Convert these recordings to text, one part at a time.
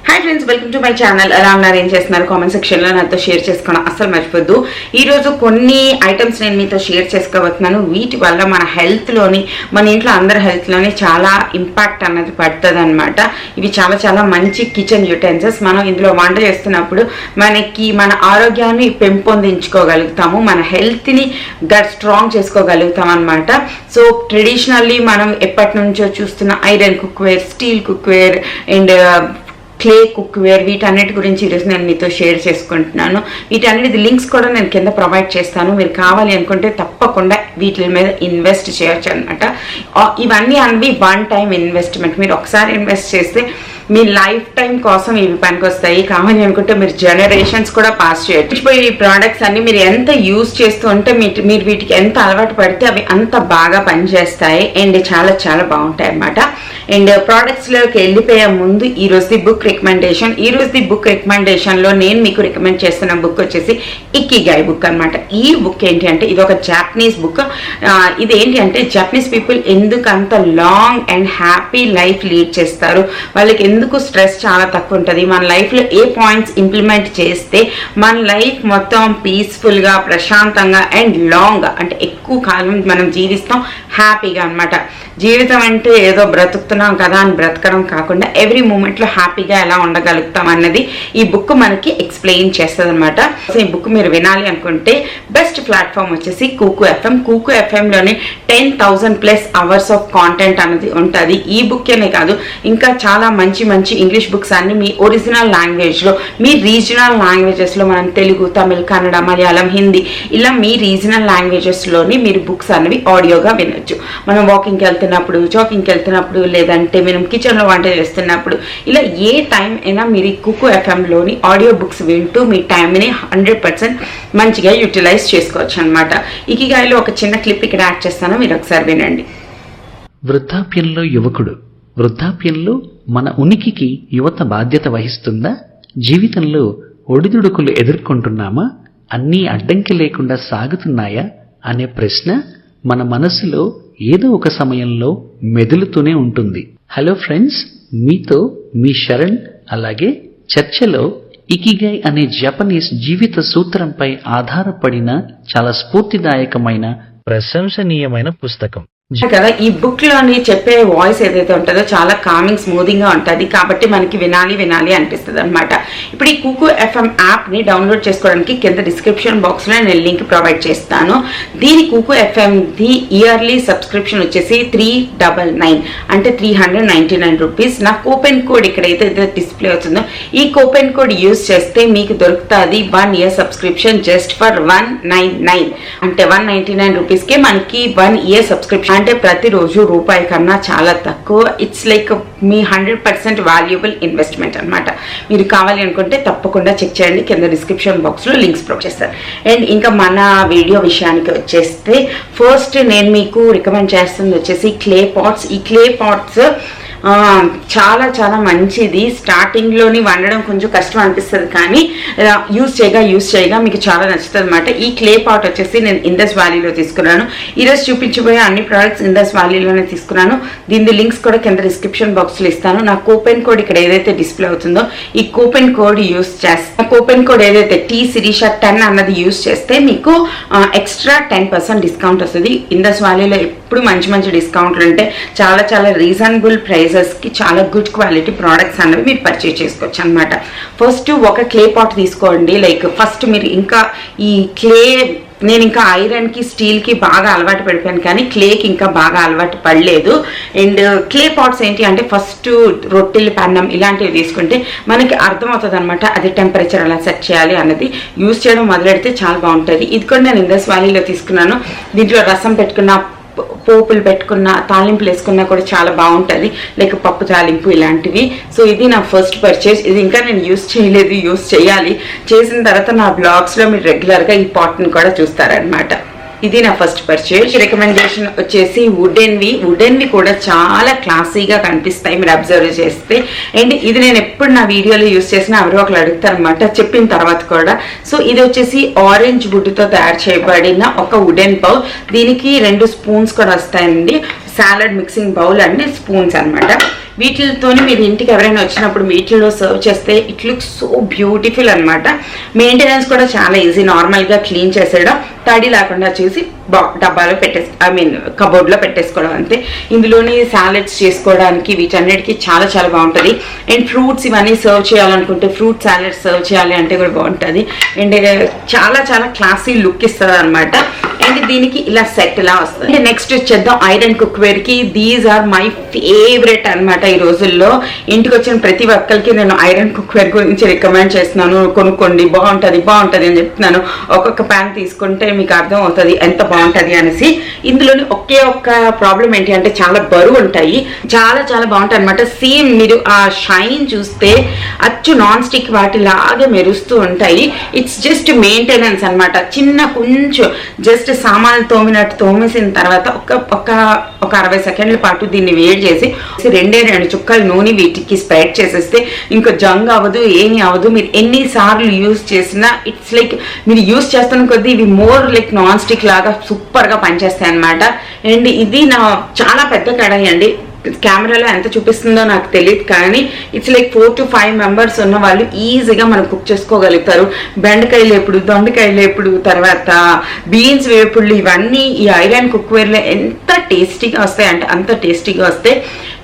Hi friends, welcome to my channel. ఎలా ఉన్నారు, ఏం చేస్తున్నారు? కామెంట్ సెక్షన్లో నాతో షేర్ చేసుకోవడం అస్సలు మర్చిపోద్దు. ఈరోజు కొన్ని ఐటమ్స్ నేను మీతో షేర్ చేసుకోబోతున్నాను. వీటి వల్ల మన హెల్త్లోని, మన ఇంట్లో అందరి హెల్త్లోని చాలా ఇంపాక్ట్ అన్నది పడుతుంది అనమాట. ఇవి చాలా చాలా మంచి కిచెన్ యూటెన్సిల్స్. మనం ఇందులో వంట చేస్తున్నప్పుడు మన ఆరోగ్యాన్ని పెంపొందించుకోగలుగుతాము, మన హెల్త్ని స్ట్రాంగ్ చేసుకోగలుగుతాం అనమాట. సో ట్రెడిషనల్లీ మనం ఎప్పటి నుంచో చూస్తున్న iron cookware, steel cookware and clay cookware, వీటన్నిటి గురించి ఈరోజు నేను మీతో షేర్ చేసుకుంటున్నాను. వీటన్నిటి లింక్స్ కూడా నేను కింద ప్రొవైడ్ చేస్తాను. మీరు కావాలి అనుకుంటే తప్పకుండా వీటి మీద ఇన్వెస్ట్ చేయొచ్చు అనమాట. ఇవన్నీ అవి వన్ టైం ఇన్వెస్ట్మెంట్. మీరు ఒకసారి ఇన్వెస్ట్ చేస్తే మీ లైఫ్ టైం కోసం ఇవి పనికొస్తాయి. కావాలి అనుకుంటే మీరు జనరేషన్స్ కూడా పాస్ చేయొచ్చు. ఈ ప్రోడక్ట్స్ అన్ని మీరు ఎంత యూజ్ చేస్తూ ఉంటే మీరు వీటికి ఎంత అలవాటు పడితే అవి అంత బాగా పనిచేస్తాయి అండ్ చాలా చాలా బాగుంటాయి అన్నమాట. అండ్ ప్రోడక్ట్స్లోకి వెళ్ళిపోయే ముందు ఈ రోజు బుక్ రికమెండేషన్. ఈ రోజు బుక్ రికమెండేషన్లో నేను మీకు రికమెండ్ చేస్తున్న బుక్ వచ్చేసి ఇకిగాయ్ బుక్ అనమాట. ఈ బుక్ ఏంటి అంటే ఇది ఒక జాపనీస్ బుక్. ఇది ఏంటి అంటే జపనీస్ పీపుల్ ఎందుకు అంత long and happy life lead చేస్తారు, వాళ్ళకి ఎందుకు స్ట్రెస్ చాలా తక్కువ ఉంటుంది, మన లైఫ్లో ఏ పాయింట్స్ ఇంప్లిమెంట్ చేస్తే మన లైఫ్ మొత్తం పీస్ఫుల్గా, ప్రశాంతంగా అండ్ లాంగ్ అంటే ఎక్కువ కాలం మనం జీవిస్తాం హ్యాపీగా అనమాట. జీవితం అంటే ఏదో బ్రతుకుతున్నాం కదా అని బ్రతకడం కాకుండా ఎవ్రీ మూమెంట్లో హ్యాపీగా ఎలా ఉండగలుగుతాం అన్నది ఈ బుక్ మనకి ఎక్స్ప్లెయిన్ చేస్తుంది అనమాట. సో ఈ బుక్ మీరు వినాలి అనుకుంటే బెస్ట్ ప్లాట్ఫామ్ వచ్చేసి కూకు ఎఫ్ఎం. కూకు ఎఫ్ఎంలోని 10,000+ అవర్స్ ఆఫ్ కాంటెంట్ అనేది ఉంటుంది. ఈ బుక్ అనే కాదు, ఇంకా చాలా మంచి మంచి ఇంగ్లీష్ బుక్స్ అన్ని మీ ఒరిజినల్ లాంగ్వేజ్లో, మీ రీజనల్ లాంగ్వేజెస్లో, మనం తెలుగు, తమిళ్, కన్నడ, మలయాళం, హిందీ ఇలా మీ రీజనల్ లాంగ్వేజెస్లోని మీరు బుక్స్ అనేవి ఆడియోగా వినొచ్చు. మనం వాకింగ్కి వెళ్తున్నప్పుడు, జాకింగ్కి వెళ్తున్నప్పుడు, లేదంటే మనం కిచెన్లో వంట చేస్తున్నప్పుడు, ఇలా ఏ టైం అయినా మీరు ఈ కుకు ఎఫ్ఎంలోని ఆడియో బుక్స్ వింటూ మీ టైంని 100% మంచిగా యూటిలైజ్ చేసుకోవచ్చు అనమాట. ఇకిగాయలో ఒక చిన్న క్లిప్ ఇక్కడ యాడ్ చేస్తాను, మీరు ఒకసారి వినండి. వృద్ధాప్యంలో యువకుడు. వృద్ధాప్యంలో మన ఉనికికి యువత బాధ్యత వహిస్తుందా? జీవితంలో ఒడిదుడుకులు ఎదుర్కొంటున్నామా? అన్నీ అడ్డంకి లేకుండా సాగుతున్నాయా అనే ప్రశ్న మన మనసులో ఏదో ఒక సమయంలో మెదులుతూనే ఉంటుంది. హలో ఫ్రెండ్స్, మీతో మీ శరణ్. అలాగే చర్చలో ఇకిగాయ్ అనే జపనీస్ జీవిత సూత్రంపై ఆధారపడిన చాలా స్ఫూర్తిదాయకమైన, ప్రశంసనీయమైన పుస్తకం కదా. ఈ బుక్ లోని చెప్పే వాయిస్ ఏదైతే ఉంటుందో చాలా కామింగ్, స్మూదింగ్ గా ఉంటుంది కాబట్టి మనకి వినాలి వినాలి అనిపిస్తుంది అనమాట. ఇప్పుడు ఈ కుకు ఎఫ్ఎం యాప్ ని డౌన్లోడ్ చేసుకోవడానికి కింద డిస్క్రిప్షన్ బాక్స్ లో నేను లింక్ ప్రొవైడ్ చేస్తాను. దీని Kuku FM the yearly subscription వచ్చేసి 399 అంటే 399 రూపీస్. నా కూపెన్ కోడ్ ఇక్కడైతే డిస్ప్లే అవుతుందో ఈ కూపెన్ కోడ్ యూజ్ చేస్తే మీకు దొరుకుతుంది 1 year సబ్స్క్రిప్షన్ జస్ట్ ఫర్ 199 అంటే 199 రూపీస్కే మనకి 1 year సబ్స్క్రిప్షన్. అంటే ప్రతిరోజు రూపాయి కన్నా చాలా తక్కువ. It's like me 100% valuable investment అనమాట. మీరు కావాలి అనుకుంటే తప్పకుండా చెక్ చేయండి, కింద డిస్క్రిప్షన్ బాక్స్లో లింక్స్ ప్రొవైడ్ చేస్తారు. అండ్ ఇంకా మన వీడియో విషయానికి వచ్చేస్తే ఫస్ట్ నేను మీకు రికమెండ్ చేస్తుంది వచ్చేసి క్లే పాట్స్. ఈ క్లే పాట్స్ చాలా చాలా మంచిది. స్టార్టింగ్లోని వండడం కొంచెం కష్టం అనిపిస్తుంది, కానీ యూజ్ చేయగా మీకు చాలా నచ్చుతుంది అనమాట. ఈ క్లే పాట్ వచ్చేసి నేను ఇండస్ వ్యాలీలో తీసుకున్నాను. ఈరోజు చూపించబోయే అన్ని ప్రోడక్ట్స్ ఇండస్ వ్యాలీలోనే తీసుకున్నాను. దీని లింక్స్ కూడా కింద డిస్క్రిప్షన్ బాక్స్లో ఇస్తాను. నా కూపెన్ కోడ్ ఇక్కడ ఏదైతే డిస్ప్లే అవుతుందో ఈ కూపెన్ కోడ్ యూజ్ చేస్తే, కూపెన్ కోడ్ ఏదైతే Sireesha 10 అన్నది యూజ్ చేస్తే మీకు ఎక్స్ట్రా 10% డిస్కౌంట్ వస్తుంది. ఇండస్ వ్యాలీలో ఎప్పుడు మంచి మంచి డిస్కౌంట్లు ఉంటాయి. చాలా చాలా రీజనబుల్ ప్రైజెస్కి చాలా గుడ్ క్వాలిటీ ప్రోడక్ట్స్ అనేవి మీరు పర్చేజ్ చేసుకోవచ్చు అనమాట. ఫస్ట్ ఒక క్లే పాట్ తీసుకోండి. లైక్ ఫస్ట్ మీరు ఇంకా ఈ క్లే, నేను ఇంకా ఐరన్కి, స్టీల్కి బాగా అలవాటు పడిపోయాను కానీ క్లేకి ఇంకా బాగా అలవాటు పడలేదు. అండ్ క్లే పాట్స్ ఏంటి అంటే ఫస్ట్ రొట్టెలు, పన్నం ఇలాంటివి తీసుకుంటే మనకి అర్థమవుతుంది అనమాట అది టెంపరేచర్ ఎలా సెట్ చేయాలి అన్నది. యూజ్ చేయడం మొదలెడితే చాలా బాగుంటుంది. ఇది కూడా నేను ఇండస్ వ్యాలీలో తీసుకున్నాను. దీంట్లో రసం పెట్టుకున్న, పోపులు పెట్టుకున్న, తాలింపులు వేసుకున్నా కూడా చాలా బాగుంటుంది, లైక్ పప్పు తాలింపు ఇలాంటివి. సో ఇది నా ఫస్ట్ పర్చేజ్. ఇది ఇంకా నేను యూజ్ చేయలేదు, యూజ్ చేయాలి. చేసిన తర్వాత నా బ్లాగ్స్లో మీరు రెగ్యులర్గా ఈ పాట్ని కూడా చూస్తారనమాట. ఇది నా ఫస్ట్ పర్చేజ్. రికమెండేషన్ వచ్చేసి వుడెన్వి కూడా చాలా క్లాసీగా కనిపిస్తాయి మీరు అబ్జర్వ్ చేస్తే. అండ్ ఇది నేను ఎప్పుడు నా వీడియోలో యూజ్ చేసినా ఎవరో ఒకరు అడుగుతారు అనమాట చెప్పిన తర్వాత కూడా. సో ఇది వచ్చేసి ఆరెంజ్ వుడ్తో తయారు చేయబడిన ఒక వుడెన్ బౌల్. దీనికి 2 స్పూన్స్ కూడా వస్తాయండి. Salad mixing bowl and spoons అనమాట. వీటితోని మీరు ఇంటికి ఎవరైనా వచ్చినప్పుడు వీటిలో సర్వ్ చేస్తే ఇట్ లుక్స్ సో బ్యూటిఫుల్ అనమాట. మెయింటెనెన్స్ కూడా చాలా ఈజీ, నార్మల్గా క్లీన్ చేసేయడం, తడి లేకుండా చేసి డబ్బాలో కబోర్డ్లో పెట్టేసుకోవడం అంతే. ఇందులోని సాలెడ్స్ చేసుకోవడానికి వీటన్నిటికీ చాలా చాలా బాగుంటుంది. అండ్ ఫ్రూట్స్ ఇవన్నీ సర్వ్ చేయాలనుకుంటే ఫ్రూట్ సాలెడ్ సర్వ్ చేయాలి అంటే కూడా బాగుంటుంది. అండ్ చాలా చాలా క్లాసీ లుక్ ఇస్తుంది అనమాట. అండ్ దీనికి ఇలా సెట్ ఇలా వస్తుంది. నెక్స్ట్ వచ్చేద్దాం ఐరన్ కుక్వేర్కి. దీస్ ఆర్ మై ఫేవరెట్ అనమాట. ఈ రోజుల్లో ఇంటికి వచ్చిన ప్రతి ఒక్కరికి నేను ఐరన్ కుక్వేర్ గురించి రికమెండ్ చేస్తున్నాను, కొనుక్కోండి బాగుంటుంది అని చెప్తున్నాను. ఒక్కొక్క ప్యాన్ తీసుకుంటే మీకు అర్థం అవుతుంది ఎంత బాగుంటుంది అనేసి. ఇందులోని ఒకే ఒక్క ప్రాబ్లం ఏంటి అంటే చాలా బరువు ఉంటాయి, చాలా చాలా బాగుంటాయి అనమాట. సేమ్ మీరు ఆ షైన్ చూస్తే అచ్చు నాన్ స్టిక్ వాటిలాగే మెరుస్తూ ఉంటాయి. ఇట్స్ జస్ట్ మెయింటెనెన్స్ అనమాట. కొంచెం జస్ట్ సామాన్లు తోమేసిన తర్వాత ఒక 60 సెకండ్ల పాటు దీన్ని వేడి చేసి 2 చుక్కలు నూనె వీటికి స్ప్రెడ్ చేసేస్తే ఇంకా జంగ్ అవ్వదు, ఏమీ అవ్వదు. మీరు ఎన్నిసార్లు యూజ్ చేసినా ఇట్స్ లైక్ మీరు యూజ్ చేస్తున్న కొద్దీ ఇవి మోర్ లైక్ నాన్ స్టిక్ లాగా సూపర్గా పనిచేస్తాయి అనమాట. అండ్ ఇది నా చాలా పెద్ద కడాయి అండి. కెమెరాలో ఎంత చూపిస్తుందో నాకు తెలియదు, కానీ ఇట్స్ లైక్ 4 to 5 మెంబర్స్ ఉన్న వాళ్ళు ఈజీగా మనం కుక్ చేసుకోగలుగుతారు. బెండకాయలు ఎప్పుడు, దొండకాయలు ఎప్పుడు, తర్వాత బీన్స్ వేపుళ్ళు, ఇవన్నీ ఈ ఐరన్ కుక్వేర్లో ఎంత టేస్టీగా వస్తాయి అంటే అంత టేస్టీగా వస్తాయి.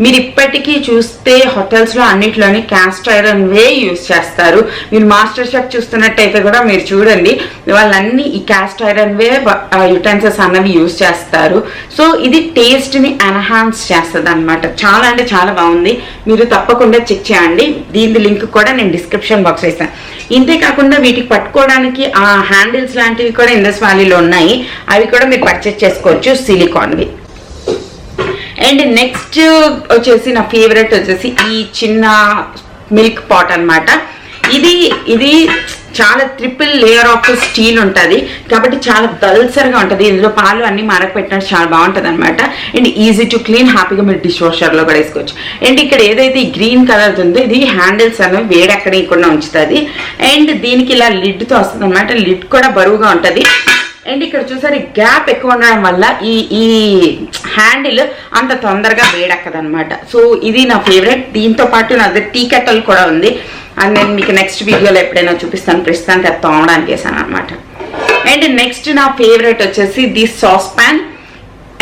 మీరు ఇప్పటికీ చూస్తే హోటల్స్లో అన్నిట్లోని క్యాస్ట్ ఐరన్ వే యూజ్ చేస్తారు. మీరు మాస్టర్ షెఫ్ చూస్తున్నట్టయితే కూడా మీరు చూడండి, వాళ్ళన్నీ ఈ క్యాస్ట్ ఐరన్ వే యుటెన్సిల్స్ అన్నవి యూజ్ చేస్తారు. సో ఇది టేస్ట్ని ఎన్హాన్స్ చేస్తుంది అనమాట. చాలా అంటే చాలా బాగుంది, మీరు తప్పకుండా చెక్ చేయండి. దీని లింక్ కూడా నేను డిస్క్రిప్షన్ బాక్స్ వేస్తాను. ఇంతే కాకుండా వీటికి పట్టుకోవడానికి ఆ హ్యాండిల్స్ లాంటివి కూడా ఇండస్ వ్యాలీలో ఉన్నాయి, అవి కూడా మీరు పర్చేస్ చేసుకోవచ్చు, సిలికాన్వి. అండ్ నెక్స్ట్ వచ్చేసి నా ఫేవరెట్ వచ్చేసి ఈ చిన్న మిల్క్ పాట్ అనమాట. ఇది చాలా ట్రిపుల్ లేయర్ ఆఫ్ స్టీల్ ఉంటుంది కాబట్టి చాలా దల్సర్గా ఉంటుంది. ఇందులో పాలు అన్ని మరగపెట్టినట్టు చాలా బాగుంటుంది అనమాట. అండ్ ఈజీ టు క్లీన్, హ్యాపీగా మీరు డిష్ వాషర్లో కూడా వేసుకోవచ్చు. అండ్ ఇక్కడ ఏదైతే ఈ గ్రీన్ కలర్ ఉందో ఇది హ్యాండిల్స్ అనేవి వేడెక్కడకుండా ఉంచుతుంది. అండ్ దీనికి ఇలా లిడ్తో వస్తుంది అనమాట. లిడ్ కూడా బరువుగా ఉంటుంది. అండ్ ఇక్కడ చూసారు గ్యాప్ ఎక్కువ ఉండడం వల్ల ఈ హ్యాండిల్ అంత తొందరగా వేడెక్కదనమాట. సో ఇది నా ఫేవరెట్. దీంతో పాటు నాది టీ కెటల్ కూడా ఉంది, అది నేను మీకు నెక్స్ట్ వీడియోలో ఎప్పుడైనా చూపిస్తాను. ప్రస్తుతానికి అది తోమడానికి వేసాను అనమాట. అండ్ నెక్స్ట్ నా ఫేవరెట్ వచ్చేసి ది సాస్ ప్యాన్.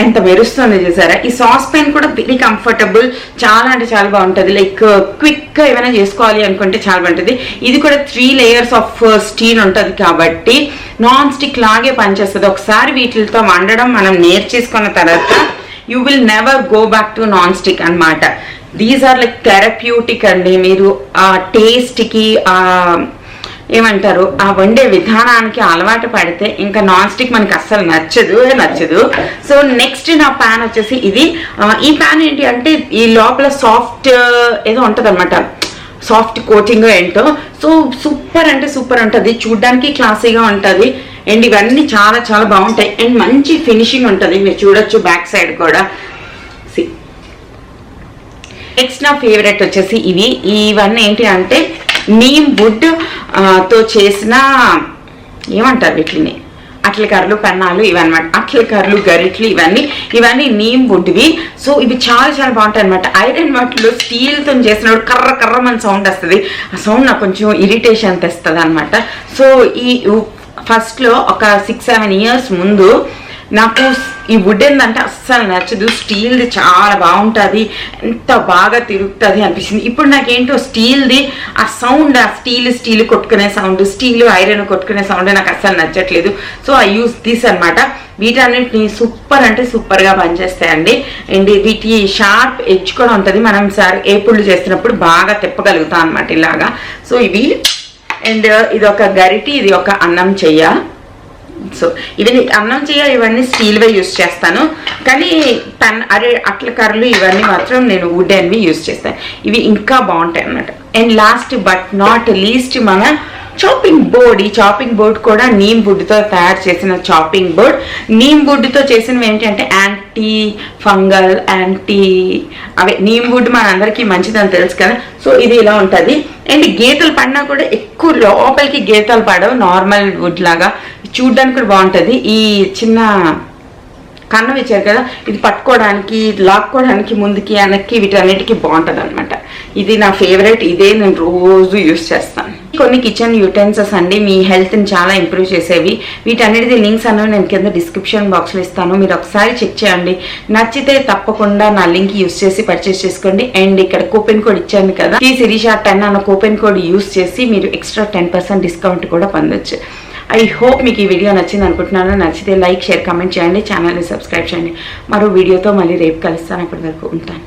ఎంత మెరుస్తుంది చూసారా. ఈ సాస్ ప్యాన్ కూడా వెరీ కంఫర్టబుల్, చాలా అంటే చాలా బాగుంటుంది. లైక్ క్విక్గా ఏమైనా చేసుకోవాలి అనుకుంటే చాలా బాగుంటుంది. ఇది కూడా 3 లేయర్స్ ఆఫ్ స్టీల్ ఉంటుంది కాబట్టి నాన్ స్టిక్ లాగే పనిచేస్తుంది. ఒకసారి వీటితో వండడం మనం నేర్చేసుకున్న తర్వాత you will never go back to non stick అనమాట. దీస్ ఆర్ లైక్ థెరప్యూటిక్ అండి. మీరు ఆ టేస్ట్కి ఏమంటారు ఆ వండే విధానానికి అలవాటు పడితే ఇంకా నాన్ స్టిక్ మనకి అస్సలు నచ్చదు. సో నెక్స్ట్ నా ప్యాన్ వచ్చేసి ఇది. ఈ ప్యాన్ ఏంటి అంటే ఈ లోపల సాఫ్ట్ ఏదో ఉంటుంది అనమాట, సాఫ్ట్ కోటింగ్ ఏంటో. సో సూపర్ అంటే సూపర్ ఉంటుంది, చూడ్డానికి క్లాసీగా ఉంటుంది. అండ్ ఇవన్నీ చాలా చాలా బాగుంటాయి. అండ్ మంచి ఫినిషింగ్ ఉంటుంది, మీరు చూడొచ్చు బ్యాక్ సైడ్ కూడా. నెక్స్ట్ నా ఫేవరెట్ వచ్చేసి ఇవన్నీ ఏంటి అంటే నీమ్ వుడ్ తో చేసిన ఏమంటారు వీటిని, అట్ల కర్రలు, పెన్నాలు ఇవన్నమాట. అట్ల కర్రలు, గరిట్లు ఇవన్నీ నీమ్ వుడ్వి. సో ఇవి చాలా చాలా బాగుంటాయి అనమాట. ఐరన్ వాటిలో స్టీల్తో చేసినప్పుడు కర్ర మన సౌండ్ వస్తుంది. ఆ సౌండ్ నాకు కొంచెం ఇరిటేషన్ తెస్తుంది అనమాట. సో ఈ ఫస్ట్లో ఒక 6-7 ఇయర్స్ ముందు నాకు ఈ వుడ్ ఏంటంటే అస్సలు నచ్చదు. స్టీల్ది చాలా బాగుంటుంది, ఎంత బాగా తిరుగుతుంది అనిపించింది. ఇప్పుడు నాకేంటో స్టీల్ది ఆ సౌండ్, ఆ స్టీల్ కొట్టుకునే సౌండ్, స్టీల్ ఐరన్ కొట్టుకునే సౌండ్ నాకు అస్సలు నచ్చట్లేదు. సో ఐ యూస్ దిస్ అనమాట. వీటన్నిటిని సూపర్ అంటే సూపర్గా పనిచేస్తాయండి. అండ్ వీటి షార్ప్ ఎడ్జ్ కూడా ఉంటుంది, మనం ఏపుళ్ళు చేస్తున్నప్పుడు బాగా తిప్పగలుగుతాం అనమాట ఇలాగా. సో ఇవి. అండ్ ఇది ఒక గరిటి, ఇది ఒక అన్నం చెయ్య. సో ఇవన్నీ అన్నం ఇవన్నీ స్టీల్వే యూస్ చేస్తాను, కానీ అట్ల కర్రలు ఇవన్నీ మాత్రం నేను వుడెన్వి యూస్ చేస్తాను. ఇవి ఇంకా బాగుంటాయి అన్నమాట. And last but not least మన చాపింగ్ బోర్డ్. ఈ చాపింగ్ బోర్డ్ కూడా నీమ్ వుడ్తో తయారు చేసిన చాపింగ్ బోర్డ్. నీమ్ వుడ్తో చేసినవి ఏంటంటే యాంటీ ఫంగల్, నీమ్ వుడ్ మన అందరికీ మంచిదని తెలుసు కదా. సో ఇది ఇలా ఉంటుంది. అండ్ గీతలు పడినా కూడా ఎక్కువ లోపలికి గీతలు పడవు, నార్మల్ వుడ్ లాగా చూడ్డానికి కూడా బాగుంటుంది. ఈ చిన్న కన్నం ఇచ్చారు కదా, ఇది పట్టుకోవడానికి, లాక్కోవడానికి, ముందుకి వెనక్కి వీటన్నిటికీ బాగుంటుంది అనమాట. ఇది నా ఫేవరెట్, ఇదే నేను రోజు యూస్ చేస్తాను. కొన్ని కిచెన్ యూటెన్సిల్స్ అండి, మీ హెల్త్ని చాలా ఇంప్రూవ్ చేసేవి. వీటన్నిటిది లింక్స్ అనేవి నేను కింద డిస్క్రిప్షన్ బాక్స్లో ఇస్తాను, మీరు ఒకసారి చెక్ చేయండి. నచ్చితే తప్పకుండా నా లింక్ యూస్ చేసి పర్చేస్ చేసుకోండి. అండ్ ఇక్కడ కూపెన్ కోడ్ ఇచ్చాను కదా, Sireesha 10 అన్న కూపెన్ కోడ్ యూస్ చేసి మీరు ఎక్స్ట్రా 10% డిస్కౌంట్ కూడా పొందొచ్చు. ఐ హోప్ మీకు ఈ వీడియో నచ్చింది అనుకుంటున్నాను. నచ్చితే లైక్, షేర్, కామెంట్ చేయండి, ఛానల్ని సబ్స్క్రైబ్ చేయండి. మరో వీడియోతో మళ్ళీ రేపు కలుస్తాను. అప్పటి వరకు ఉంటాను.